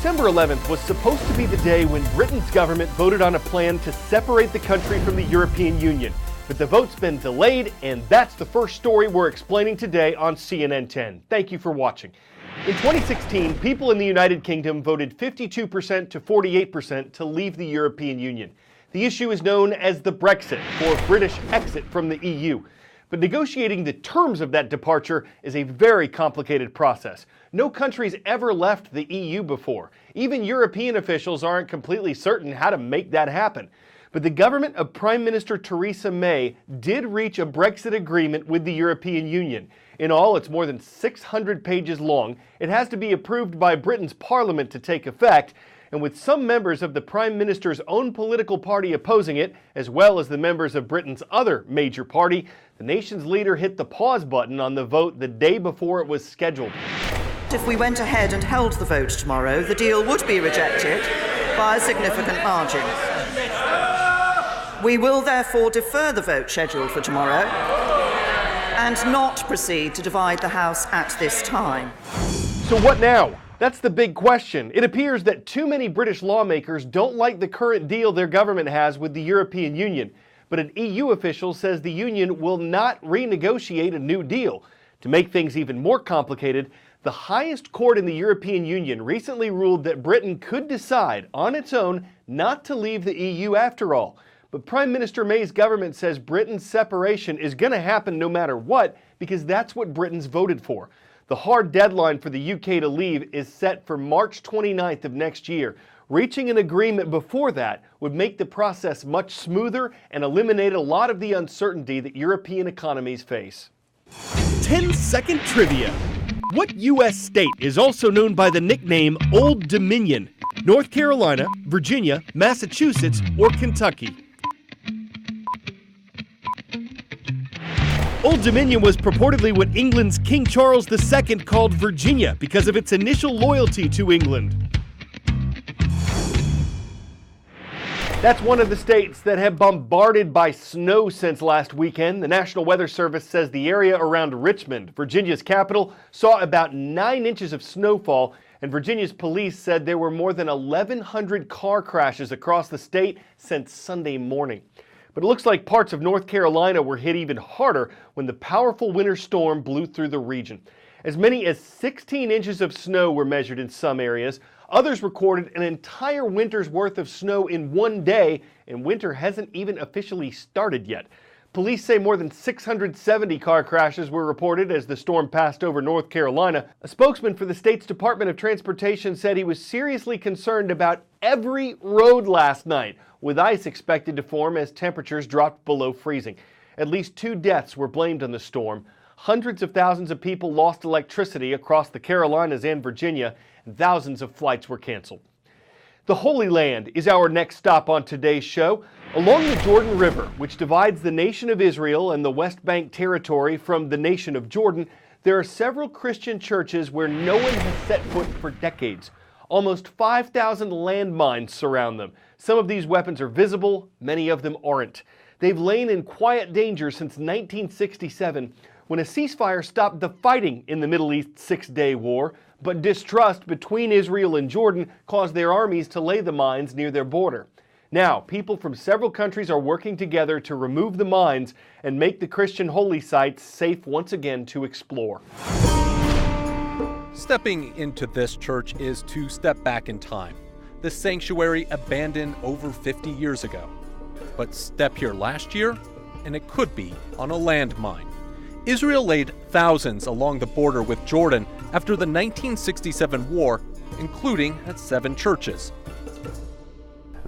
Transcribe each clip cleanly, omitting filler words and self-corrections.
December 11th was supposed to be the day when Britain's government voted on a plan to separate the country from the European Union. But the vote's been delayed, and that's the first story we're explaining today on CNN 10. Thank you for watching. In 2016, people in the United Kingdom voted 52% to 48% to leave the European Union. The issue is known as the Brexit, or British exit from the EU. But negotiating the terms of that departure is a very complicated process. No country's ever left the EU before. Even European officials aren't completely certain how to make that happen. But the government of Prime Minister Theresa May did reach a Brexit agreement with the European Union. In all, it's more than 600 pages long. It has to be approved by Britain's Parliament to take effect. And with some members of the Prime Minister's own political party opposing it, as well as the members of Britain's other major party, the nation's leader hit the pause button on the vote the day before it was scheduled. If we went ahead and held the vote tomorrow, the deal would be rejected by a significant margin. We will therefore defer the vote scheduled for tomorrow and not proceed to divide the House at this time. So what now? That's the big question. It appears that too many British lawmakers don't like the current deal their government has with the European Union. But an EU official says the Union will not renegotiate a new deal. To make things even more complicated, the highest court in the European Union recently ruled that Britain could decide on its own not to leave the EU after all. But Prime Minister May's government says Britain's separation is going to happen no matter what, because that's what Britain's voted for. The hard deadline for the UK to leave is set for March 29th of next year. Reaching an agreement before that would make the process much smoother and eliminate a lot of the uncertainty that European economies face. 10-second trivia. What U.S. state is also known by the nickname Old Dominion? North Carolina, Virginia, Massachusetts, or Kentucky? Old Dominion was purportedly what England's King Charles II called Virginia because of its initial loyalty to England. That's one of the states that have bombarded by snow since last weekend. The National Weather Service says the area around Richmond, Virginia's capital, saw about 9 inches of snowfall, and Virginia's police said there were more than 1,100 car crashes across the state since Sunday morning. But it looks like parts of North Carolina were hit even harder when the powerful winter storm blew through the region. As many as 16 inches of snow were measured in some areas. Others recorded an entire winter's worth of snow in one day, and winter hasn't even officially started yet. Police say more than 670 car crashes were reported as the storm passed over North Carolina. A spokesman for the state's Department of Transportation said he was seriously concerned about every road last night, with ice expected to form as temperatures dropped below freezing. At least 2 deaths were blamed on the storm. Hundreds of thousands of people lost electricity across the Carolinas and Virginia, and thousands of flights were canceled. The Holy Land is our next stop on today's show. Along the Jordan River, which divides the nation of Israel and the West Bank territory from the nation of Jordan, there are several Christian churches where no one has set foot for decades. Almost 5,000 landmines surround them. Some of these weapons are visible, many of them aren't. They've lain in quiet danger since 1967, when a ceasefire stopped the fighting in the Middle East Six-Day War, but distrust between Israel and Jordan caused their armies to lay the mines near their border. Now, people from several countries are working together to remove the mines and make the Christian holy sites safe once again to explore. Stepping into this church is to step back in time. The sanctuary abandoned over 50 years ago. But step here last year, and it could be on a landmine. Israel laid thousands along the border with Jordan after the 1967 war, including at 7 churches.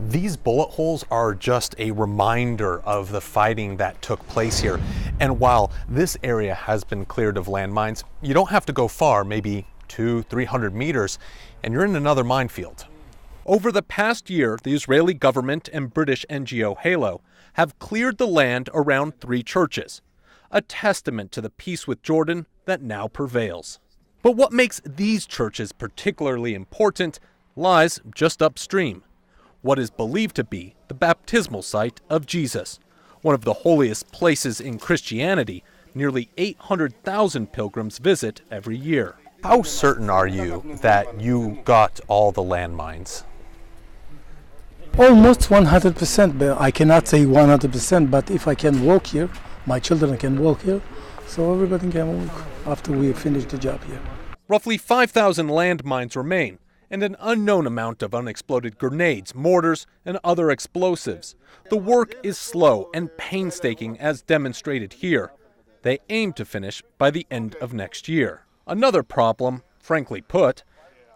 These bullet holes are just a reminder of the fighting that took place here. And while this area has been cleared of landmines, you don't have to go far, maybe 200-300 meters, and you're in another minefield. Over the past year, the Israeli government and British NGO Halo have cleared the land around 3 churches, a testament to the peace with Jordan that now prevails. But what makes these churches particularly important lies just upstream, what is believed to be the baptismal site of Jesus, one of the holiest places in Christianity nearly 800,000 pilgrims visit every year. How certain are you that you got all the landmines? Almost 100%, but I cannot say 100%, but if I can walk here, my children can walk here, so everybody can walk after we finish the job here. Roughly 5,000 landmines remain, and an unknown amount of unexploded grenades, mortars, and other explosives. The work is slow and painstaking as demonstrated here. They aim to finish by the end of next year. Another problem, frankly put,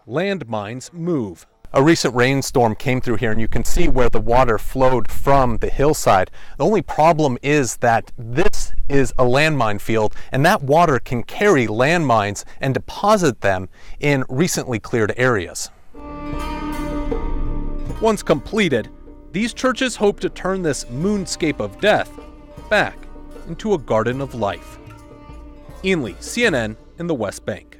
landmines move. A recent rainstorm came through here and you can see where the water flowed from the hillside. The only problem is that this is a landmine field and that water can carry landmines and deposit them in recently cleared areas. Once completed, these churches hope to turn this moonscape of death back into a garden of life. Ian Lee, CNN in the West Bank.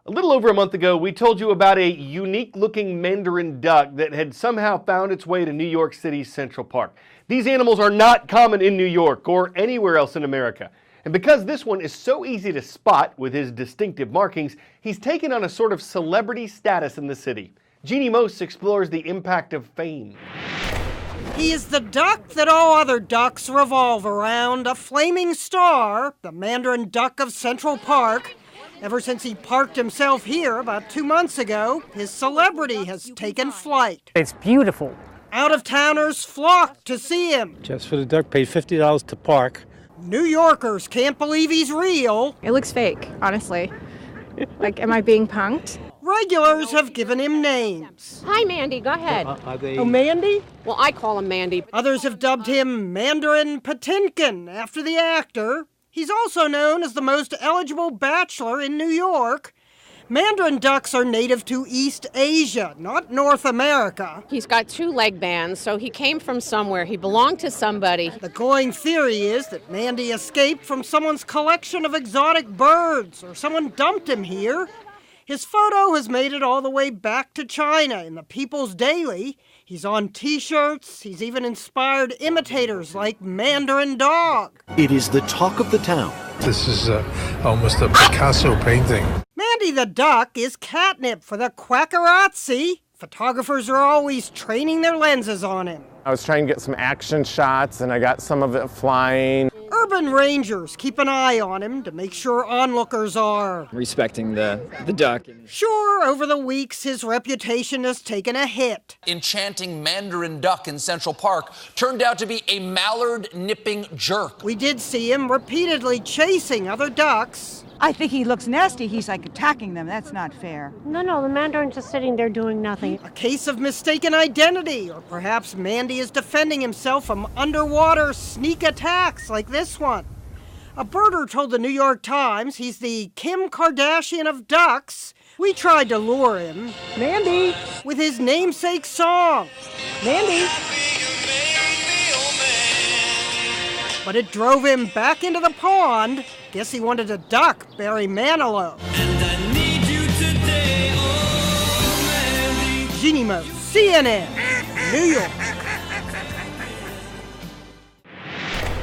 A little over a month ago, we told you about a unique-looking mandarin duck that had somehow found its way to New York City's Central Park. These animals are not common in New York or anywhere else in America. And because this one is so easy to spot with his distinctive markings, he's taken on a sort of celebrity status in the city. Jeannie Most explores the impact of fame. He is the duck that all other ducks revolve around, a flaming star, the mandarin duck of Central Park. Ever since he parked himself here about 2 months ago, his celebrity has taken flight. It's beautiful. Out-of-towners flock to see him. Just for the duck, paid $50 to park. New Yorkers can't believe he's real. It looks fake, honestly. Like, am I being punked? Regulars have given him names. Hi, Mandy. Go ahead. Oh, Mandy? Well, I call him Mandy. Others have dubbed him Mandarin Patinkin after the actor. He's also known as the most eligible bachelor in New York. Mandarin ducks are native to East Asia, not North America. He's got 2 leg bands, so he came from somewhere. He belonged to somebody. The going theory is that Mandy escaped from someone's collection of exotic birds, or someone dumped him here. His photo has made it all the way back to China in the People's Daily. He's on T-shirts. He's even inspired imitators like Mandarin Dog. It is the talk of the town. This is almost a Picasso painting. Mandy the Duck is catnip for the quackerazzi. Photographers are always training their lenses on him. I was trying to get some action shots and I got some of it flying. Urban rangers keep an eye on him to make sure onlookers are Respecting the duck. Sure, over the weeks, his reputation has taken a hit. Enchanting mandarin duck in Central Park turned out to be a mallard-nipping jerk. We did see him repeatedly chasing other ducks. I think he looks nasty. He's like attacking them. That's not fair. No, the mandarin's just sitting there doing nothing. A case of mistaken identity, or perhaps Mandy is defending himself from underwater sneak attacks like this one. A birder told the New York Times he's the Kim Kardashian of ducks. We tried to lure him. Mandy! With his namesake song. Mandy! But it drove him back into the pond. Guess he wanted to duck Barry Manilow. Jeannie Most, CNN, New York.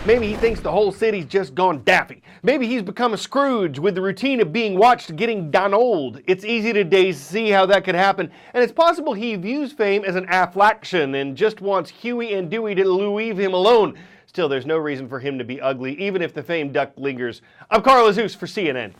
Maybe he thinks the whole city's just gone daffy. Maybe he's become a Scrooge with the routine of being watched getting done old. It's easy to see how that could happen, and it's possible he views fame as an affliction and just wants Huey and Dewey to leave him alone. Still, there's no reason for him to be ugly, even if the famed duck lingers. I'm Carl Azus for CNN.